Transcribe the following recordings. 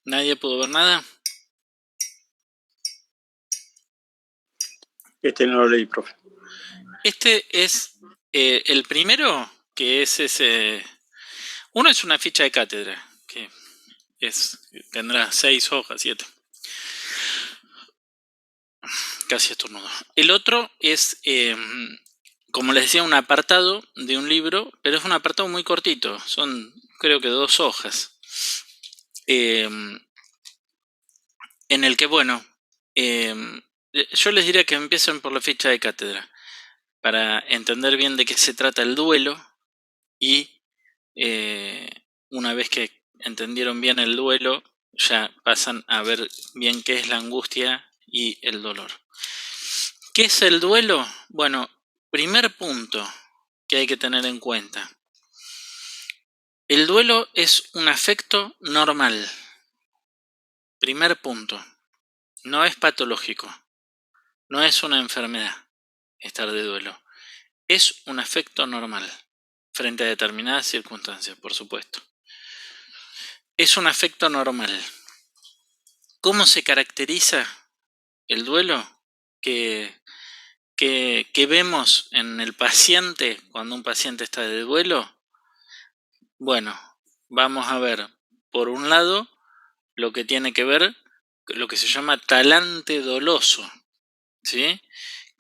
¿Nadie pudo ver nada? Este no lo leí, profe. Este es el primero, que es ese... Uno es una ficha de cátedra, que tendrá 6 hojas, 7. Casi estornudo. El otro es, como les decía, un apartado de un libro, pero es un apartado muy cortito. Son, creo que 2 hojas. En el que, bueno, yo les diría que empiecen por la ficha de cátedra, para entender bien de qué se trata el duelo y una vez que entendieron bien el duelo, ya pasan a ver bien qué es la angustia y el dolor. ¿Qué es el duelo? Bueno, primer punto que hay que tener en cuenta. El duelo es un afecto normal. Primer punto. No es patológico. No es una enfermedad estar de duelo. Es un afecto normal frente a determinadas circunstancias, por supuesto. Es un afecto normal. ¿Cómo se caracteriza el duelo? Que vemos en el paciente cuando un paciente está de duelo. Bueno, vamos a ver, por un lado, lo que tiene que ver, lo que se llama talante doloso, ¿sí?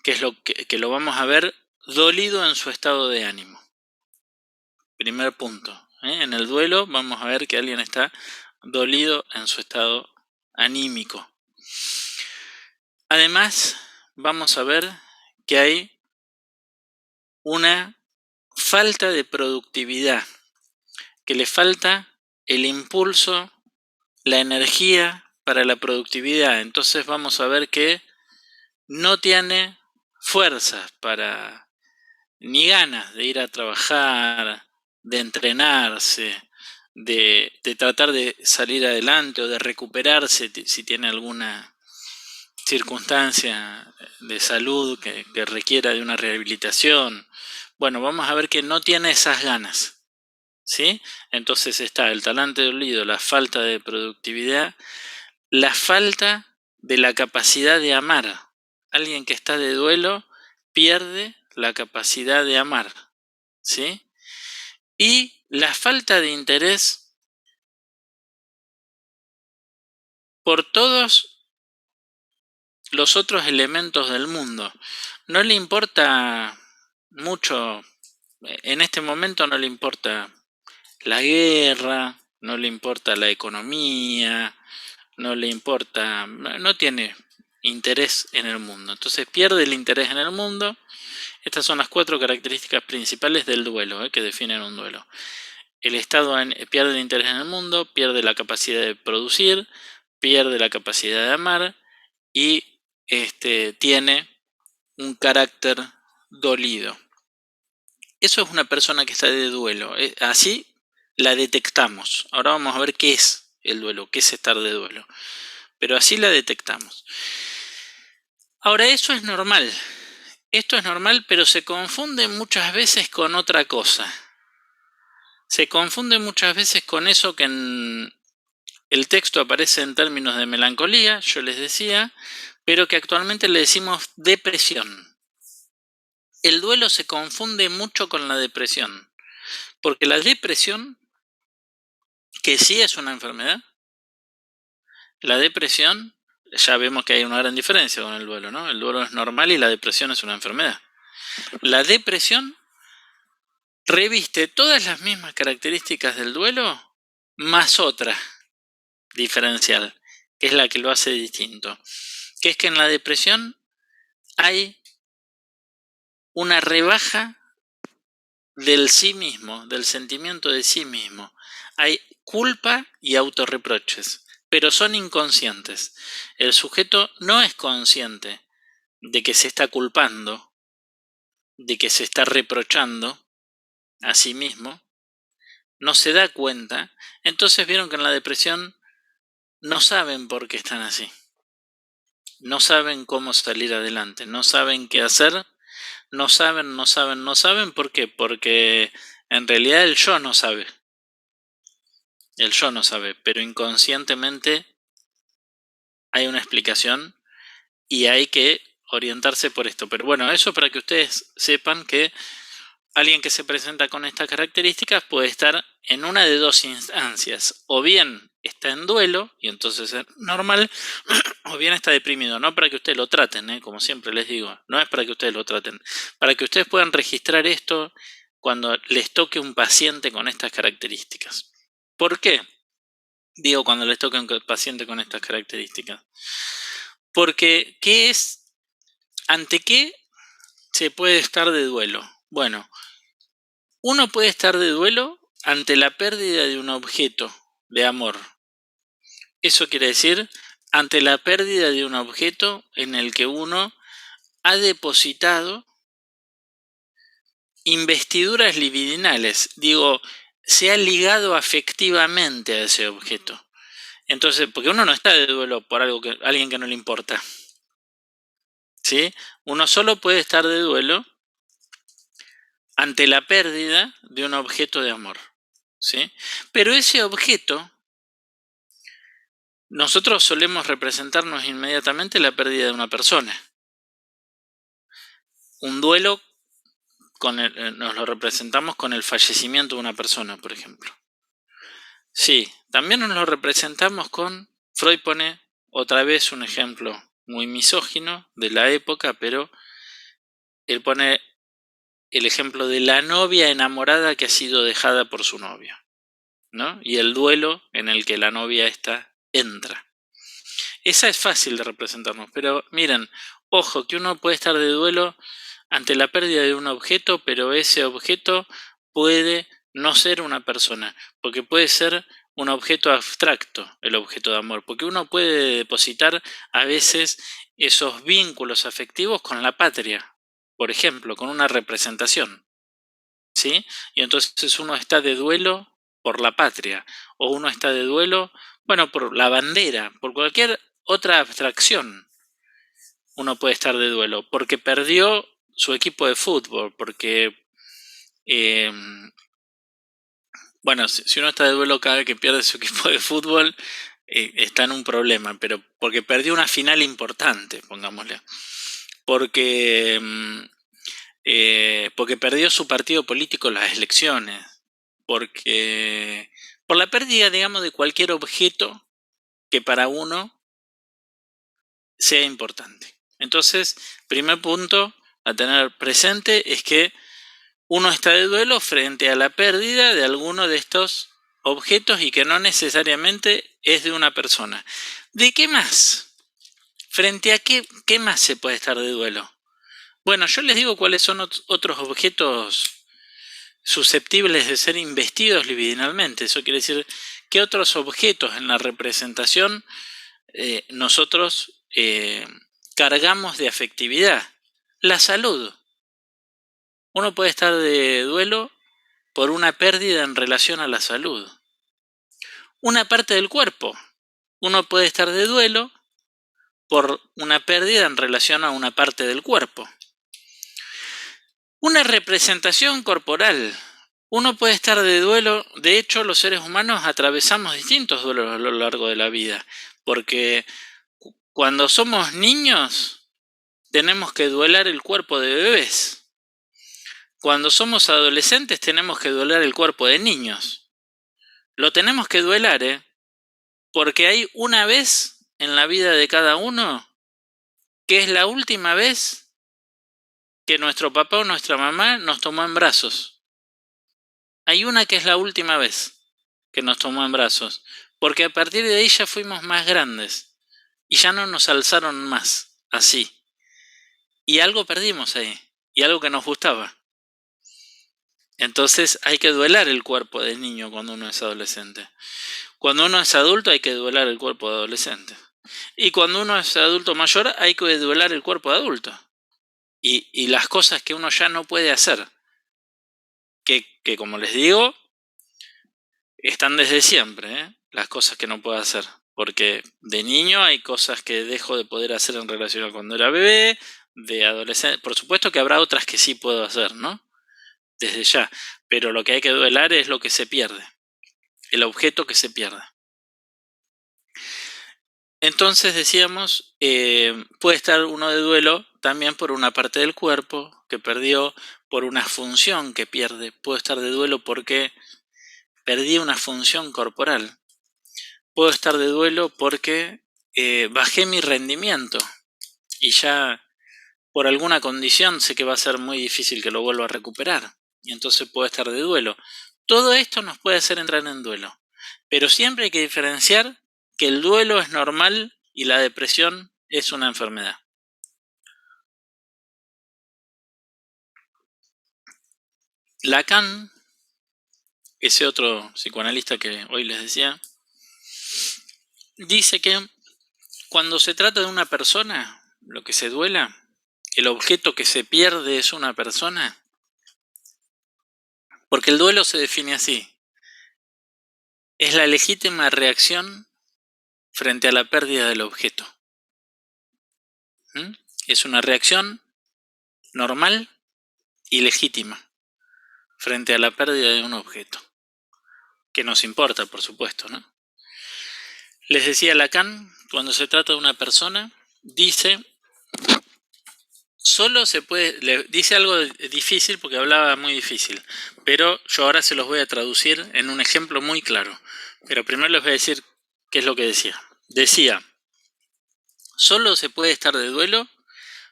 Que es lo que lo vamos a ver dolido en su estado de ánimo. Primer punto. En el duelo vamos a ver que alguien está dolido en su estado anímico. Además, vamos a ver que hay una falta de productividad, que le falta el impulso, la energía para la productividad. Entonces vamos a ver que no tiene fuerzas para, ni ganas de ir a trabajar, de entrenarse, de tratar de salir adelante o de recuperarse si tiene alguna circunstancia de salud que requiera de una rehabilitación. Bueno, vamos a ver que no tiene esas ganas, ¿sí? Entonces está el talante dolido, la falta de productividad, la falta de la capacidad de amar. Alguien que está de duelo pierde la capacidad de amar, ¿sí? Y la falta de interés por todos los otros elementos del mundo. No le importa mucho, en este momento no le importa la guerra, no le importa la economía, no le importa, no tiene interés en el mundo. Entonces pierde el interés en el mundo. Estas son las 4 características principales del duelo, que definen un duelo. El estado pierde el interés en el mundo, pierde la capacidad de producir, pierde la capacidad de amar y tiene un carácter dolido. Eso es una persona que está de duelo. Así la detectamos. Ahora vamos a ver qué es el duelo, qué es estar de duelo. Pero así la detectamos. Ahora, eso es normal. Esto es normal, pero se confunde muchas veces con otra cosa. Se confunde muchas veces con eso que en el texto aparece en términos de melancolía, yo les decía, pero que actualmente le decimos depresión. El duelo se confunde mucho con la depresión, porque la depresión, que sí es una enfermedad, la depresión, ya vemos que hay una gran diferencia con el duelo, ¿no? El duelo es normal y la depresión es una enfermedad. La depresión reviste todas las mismas características del duelo, más otra diferencial, que es la que lo hace distinto, que es que en la depresión hay una rebaja del sí mismo, del sentimiento de sí mismo. Hay culpa y autorreproches, pero son inconscientes. El sujeto no es consciente de que se está culpando, de que se está reprochando a sí mismo, no se da cuenta. Entonces vieron que en la depresión no saben por qué están así. No saben cómo salir adelante, no saben qué hacer, no saben. ¿Por qué? Porque en realidad el yo no sabe. El yo no sabe, pero inconscientemente hay una explicación y hay que orientarse por esto. Pero bueno, eso para que ustedes sepan que alguien que se presenta con estas características puede estar en una de dos instancias. O bien está en duelo, y entonces es normal, o bien está deprimido. No para que ustedes lo traten, como siempre les digo. No es para que ustedes lo traten. Para que ustedes puedan registrar esto cuando les toque un paciente con estas características. ¿Por qué? Digo cuando les toque un paciente con estas características. Porque, ¿qué es? ¿Ante qué se puede estar de duelo? Bueno, uno puede estar de duelo ante la pérdida de un objeto de amor. Eso quiere decir, ante la pérdida de un objeto en el que uno ha depositado investiduras libidinales. Digo, se ha ligado afectivamente a ese objeto. Entonces, porque uno no está de duelo por alguien que no le importa. ¿Sí? Uno solo puede estar de duelo ante la pérdida de un objeto de amor. ¿Sí? Pero ese objeto, nosotros solemos representarnos inmediatamente la pérdida de una persona. Un duelo nos lo representamos con el fallecimiento de una persona, por ejemplo. Sí, también nos lo representamos con, Freud pone otra vez un ejemplo muy misógino de la época, pero él pone el ejemplo de la novia enamorada que ha sido dejada por su novio, ¿no? Y el duelo en el que la novia entra. Esa es fácil de representarnos, pero miren, ojo, que uno puede estar de duelo ante la pérdida de un objeto, pero ese objeto puede no ser una persona, porque puede ser un objeto abstracto, el objeto de amor, porque uno puede depositar a veces esos vínculos afectivos con la patria, por ejemplo, con una representación, ¿sí? Y entonces uno está de duelo por la patria, o uno está de duelo, bueno, por la bandera, por cualquier otra abstracción. Uno puede estar de duelo porque perdió su equipo de fútbol, porque bueno, si uno está de duelo cada vez que pierde su equipo de fútbol, está en un problema, pero porque perdió una final importante, pongámosle, porque porque perdió su partido político en las elecciones, porque por la pérdida, digamos, de cualquier objeto que para uno sea importante. Entonces, primer punto a tener presente es que uno está de duelo frente a la pérdida de alguno de estos objetos y que no necesariamente es de una persona. ¿De qué más? ¿Frente a qué más se puede estar de duelo? Bueno, yo les digo cuáles son otros objetos susceptibles de ser investidos libidinalmente. Eso quiere decir que otros objetos en la representación nosotros cargamos de afectividad. La salud. Uno puede estar de duelo por una pérdida en relación a la salud. Una parte del cuerpo. Uno puede estar de duelo por una pérdida en relación a una parte del cuerpo. Una representación corporal. Uno puede estar de duelo. De hecho, los seres humanos atravesamos distintos duelos a lo largo de la vida, porque cuando somos niños tenemos que duelar el cuerpo de bebés. Cuando somos adolescentes tenemos que duelar el cuerpo de niños. Lo tenemos que duelar, porque hay una vez en la vida de cada uno que es la última vez que nuestro papá o nuestra mamá nos tomó en brazos. Hay una que es la última vez que nos tomó en brazos, porque a partir de ahí ya fuimos más grandes y ya no nos alzaron más, así. Y algo perdimos ahí, y algo que nos gustaba. Entonces hay que duelar el cuerpo de niño cuando uno es adolescente. Cuando uno es adulto hay que duelar el cuerpo de adolescente. Y cuando uno es adulto mayor hay que duelar el cuerpo de adulto. Y las cosas que uno ya no puede hacer. Que como les digo, están desde siempre, las cosas que no puedo hacer. Porque de niño hay cosas que dejo de poder hacer en relación a cuando era bebé, de adolescente. Por supuesto que habrá otras que sí puedo hacer, ¿no? Desde ya. Pero lo que hay que duelar es lo que se pierde. el objeto que se pierde. Entonces decíamos, puede estar uno de duelo también por una parte del cuerpo que perdió, por una función que pierde. Puedo estar de duelo porque perdí una función corporal. Puedo estar de duelo porque bajé mi rendimiento y ya por alguna condición sé que va a ser muy difícil que lo vuelva a recuperar. Y entonces puedo estar de duelo. Todo esto nos puede hacer entrar en duelo. Pero siempre hay que diferenciar que el duelo es normal y la depresión es una enfermedad. Lacan, ese otro psicoanalista que hoy les decía, dice que cuando se trata de una persona, lo que se duela, el objeto que se pierde es una persona, porque el duelo se define así, es la legítima reacción frente a la pérdida del objeto. Es una reacción normal y legítima frente a la pérdida de un objeto, que nos importa, por supuesto, ¿no? Les decía Lacan, cuando se trata de una persona, dice, solo se puede, le dice algo difícil porque hablaba muy difícil, pero yo ahora se los voy a traducir en un ejemplo muy claro. Pero primero les voy a decir qué es lo que decía. Decía, solo se puede estar de duelo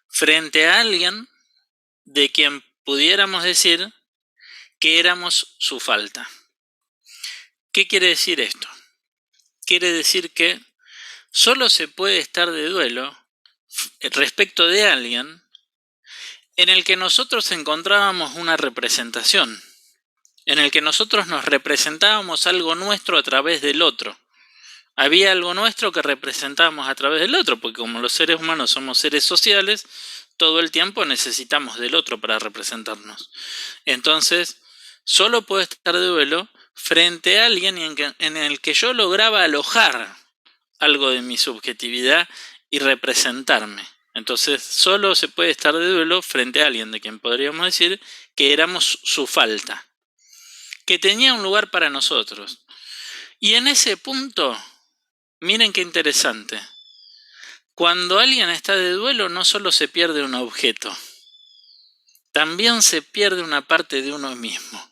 frente a alguien de quien pudiéramos decir que éramos su falta. ¿Qué quiere decir esto? Quiere decir que solo se puede estar de duelo respecto de alguien en el que nosotros encontrábamos una representación, en el que nosotros nos representábamos algo nuestro a través del otro. Había algo nuestro que representábamos a través del otro, porque como los seres humanos somos seres sociales, todo el tiempo necesitamos del otro para representarnos. Entonces, solo puedo estar de duelo frente a alguien en el que yo lograba alojar algo de mi subjetividad y representarme. Entonces, solo se puede estar de duelo frente a alguien de quien podríamos decir que éramos su falta, que tenía un lugar para nosotros. Y en ese punto, miren qué interesante, cuando alguien está de duelo no solo se pierde un objeto, también se pierde una parte de uno mismo.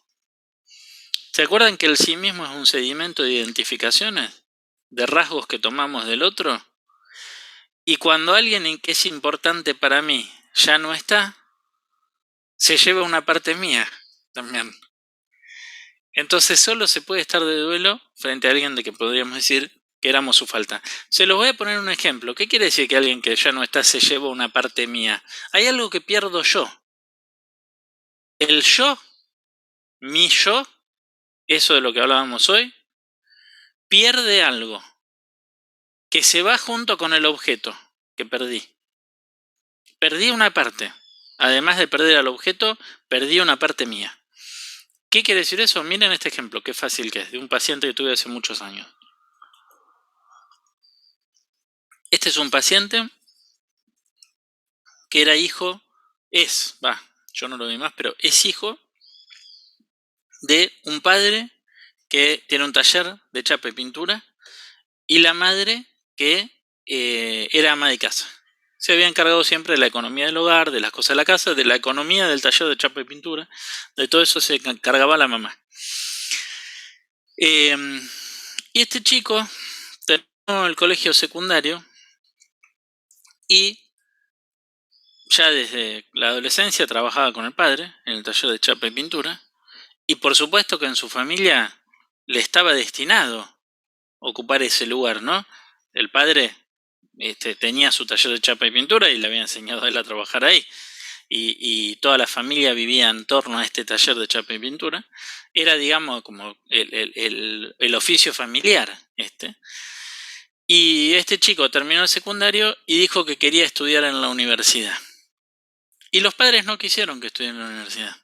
¿Se acuerdan que el sí mismo es un sedimento de identificaciones, de rasgos que tomamos del otro? Y cuando alguien que es importante para mí ya no está, se lleva una parte mía también. Entonces solo se puede estar de duelo frente a alguien de que podríamos decir que éramos su falta. Se los voy a poner un ejemplo. ¿Qué quiere decir que alguien que ya no está se lleva una parte mía? Hay algo que pierdo yo. El yo, mi yo, eso de lo que hablábamos hoy, pierde algo que se va junto con el objeto que perdí. Perdí una parte. Además de perder al objeto, perdí una parte mía. ¿Qué quiere decir eso? Miren este ejemplo, qué fácil que es, de un paciente que tuve hace muchos años. Este es un paciente que era hijo, yo no lo vi más, pero es hijo de un padre que tiene un taller de chapa y pintura y la madre que era ama de casa. Se había encargado siempre de la economía del hogar, de las cosas de la casa, de la economía del taller de chapa y pintura, de todo eso se encargaba la mamá. Y este chico terminó el colegio secundario y ya desde la adolescencia trabajaba con el padre en el taller de chapa y pintura, y por supuesto que en su familia le estaba destinado a ocupar ese lugar, ¿no? El padre tenía su taller de chapa y pintura y le había enseñado a él a trabajar ahí, y toda la familia vivía en torno a este taller de chapa y pintura. Era, digamos, como el oficio familiar. Y este chico terminó el secundario y dijo que quería estudiar en la universidad. Y los padres no quisieron que estudie en la universidad.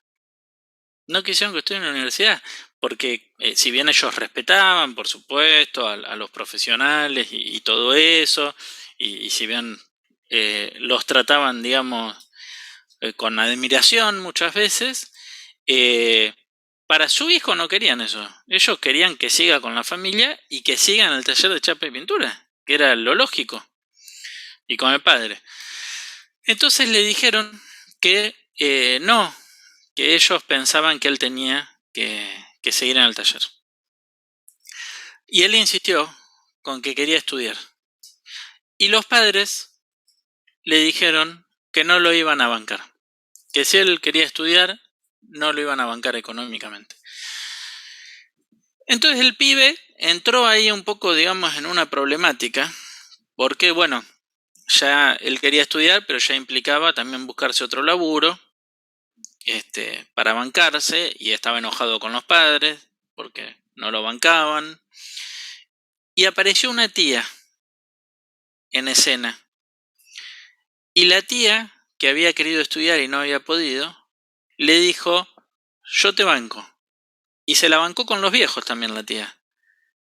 No quisieron que estudie en la universidad, porque si bien ellos respetaban, por supuesto, a los profesionales y todo eso, y si bien los trataban, digamos, con admiración muchas veces, Para su hijo no querían eso. Ellos querían que siga con la familia y que siga en el taller de chapa y pintura, que era lo lógico, y con el padre. Entonces le dijeron que no, que ellos pensaban que él tenía que seguir en el taller. Y él insistió con que quería estudiar. Y los padres le dijeron que no lo iban a bancar, que si él quería estudiar, no lo iban a bancar económicamente. Entonces el pibe entró ahí un poco, digamos, en una problemática, porque bueno, ya él quería estudiar, pero ya implicaba también buscarse otro laburo, para bancarse, y estaba enojado con los padres porque no lo bancaban. Y apareció una tía en escena. Y la tía, que había querido estudiar y no había podido, le dijo, yo te banco. Y se la bancó con los viejos también la tía.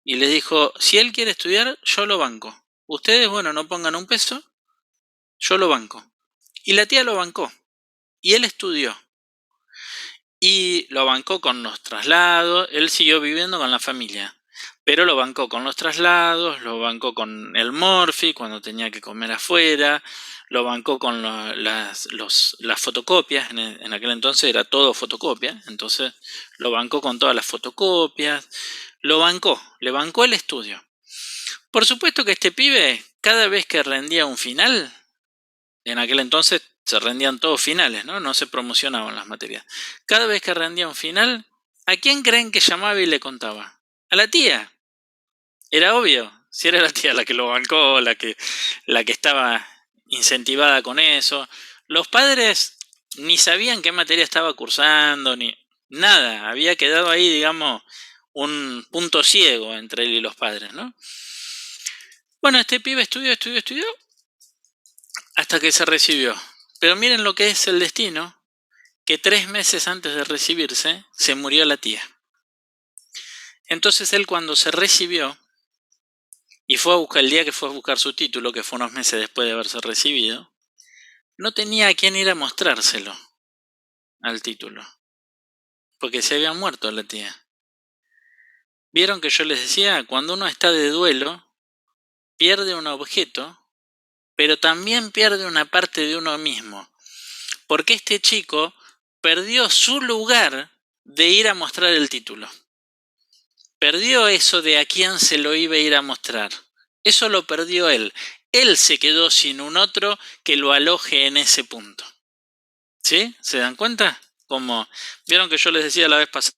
Y les dijo, si él quiere estudiar, yo lo banco. Ustedes, bueno, no pongan un peso, yo lo banco. Y la tía lo bancó. Y él estudió. Y lo bancó con los traslados. Él siguió viviendo con la familia. Pero lo bancó con los traslados, lo bancó con el morfi cuando tenía que comer afuera, lo bancó con las fotocopias, en aquel entonces era todo fotocopia, entonces lo bancó con todas las fotocopias, lo bancó, le bancó el estudio. Por supuesto que este pibe, cada vez que rendía un final, en aquel entonces se rendían todos finales, no se promocionaban las materias, cada vez que rendía un final, ¿a quién creen que llamaba y le contaba? A la tía. Era obvio, si era la tía la que lo bancó, la que estaba incentivada con eso. Los padres ni sabían qué materia estaba cursando, ni nada. Había quedado ahí, digamos, un punto ciego entre él y los padres, ¿no? Bueno, este pibe estudió, hasta que se recibió. Pero miren lo que es el destino, que 3 meses antes de recibirse, se murió la tía. Entonces él, cuando se recibió, y fue a buscar, el día que fue a buscar su título, que fue unos meses después de haberse recibido, no tenía a quién ir a mostrárselo al título, porque se había muerto la tía. Vieron que yo les decía, cuando uno está de duelo, pierde un objeto, pero también pierde una parte de uno mismo, porque este chico perdió su lugar de ir a mostrar el título. Perdió eso de a quién se lo iba a ir a mostrar. Eso lo perdió él. Él se quedó sin un otro que lo aloje en ese punto. ¿Sí? ¿Se dan cuenta? Como vieron que yo les decía la vez pasada